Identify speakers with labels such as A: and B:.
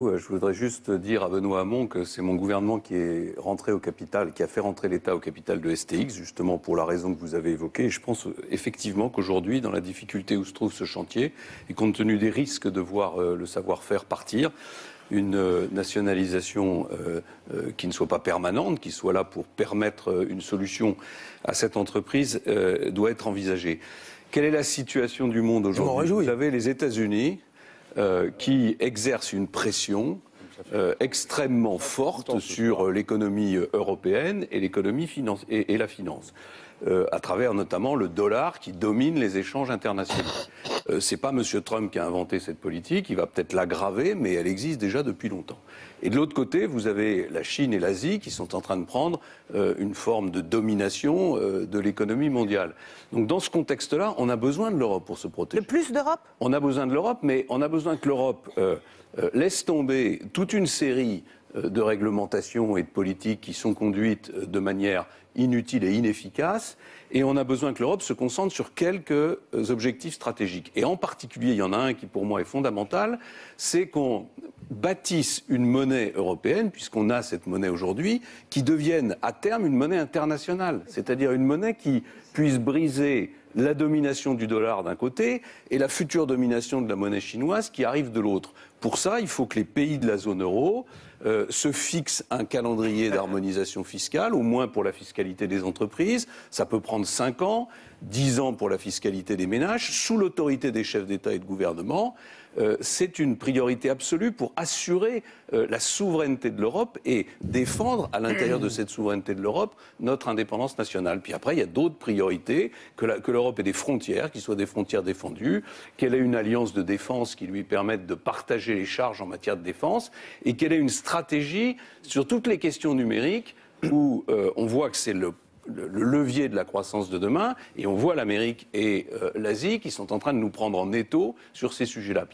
A: Je voudrais juste dire à Benoît Hamon que c'est mon gouvernement qui est rentré au capital, qui a fait rentrer l'État au capital de STX, justement pour la raison que vous avez évoquée. Et je pense effectivement qu'aujourd'hui, dans la difficulté où se trouve ce chantier, et compte tenu des risques de voir le savoir-faire partir, une nationalisation qui ne soit pas permanente, qui soit là pour permettre une solution à cette entreprise, doit être envisagée. Quelle est la situation du monde aujourd'hui ? Vous avez les États-Unis qui exerce une pression extrêmement forte sur l'économie européenne et l'économie et la finance, à travers notamment le dollar qui domine les échanges internationaux. C'est pas M. Trump qui a inventé cette politique, il va peut-être l'aggraver, mais elle existe déjà depuis longtemps. Et de l'autre côté, vous avez la Chine et l'Asie qui sont en train de prendre une forme de domination de l'économie mondiale. Donc dans ce contexte-là, on a besoin de l'Europe pour se protéger.
B: De plus d'Europe ?
A: On a besoin de l'Europe, mais on a besoin que l'Europe laisse tomber toute une série de réglementations et de politiques qui sont conduites de manière inutile et inefficace. Et on a besoin que l'Europe se concentre sur quelques objectifs stratégiques. Et en particulier, il y en a un qui pour moi est fondamental, c'est qu'on bâtisse une monnaie européenne, puisqu'on a cette monnaie aujourd'hui, qui devienne à terme une monnaie internationale. C'est-à-dire une monnaie qui puisse briser la domination du dollar d'un côté et la future domination de la monnaie chinoise qui arrive de l'autre. Pour ça, il faut que les pays de la zone euro se fixent un calendrier d'harmonisation fiscale, au moins pour la fiscalité des entreprises. Ça peut prendre 5 ans, 10 ans pour la fiscalité des ménages, sous l'autorité des chefs d'État et de gouvernement. C'est une priorité absolue pour assurer la souveraineté de l'Europe et défendre à l'intérieur de cette souveraineté de l'Europe notre indépendance nationale. Puis après, il y a d'autres priorités, que l'Europe ait des frontières, qui soient des frontières défendues, qu'elle ait une alliance de défense qui lui permette de partager les charges en matière de défense et qu'elle ait une stratégie sur toutes les questions numériques où on voit que c'est le levier de la croissance de demain et on voit l'Amérique et l'Asie qui sont en train de nous prendre en étau sur ces sujets-là.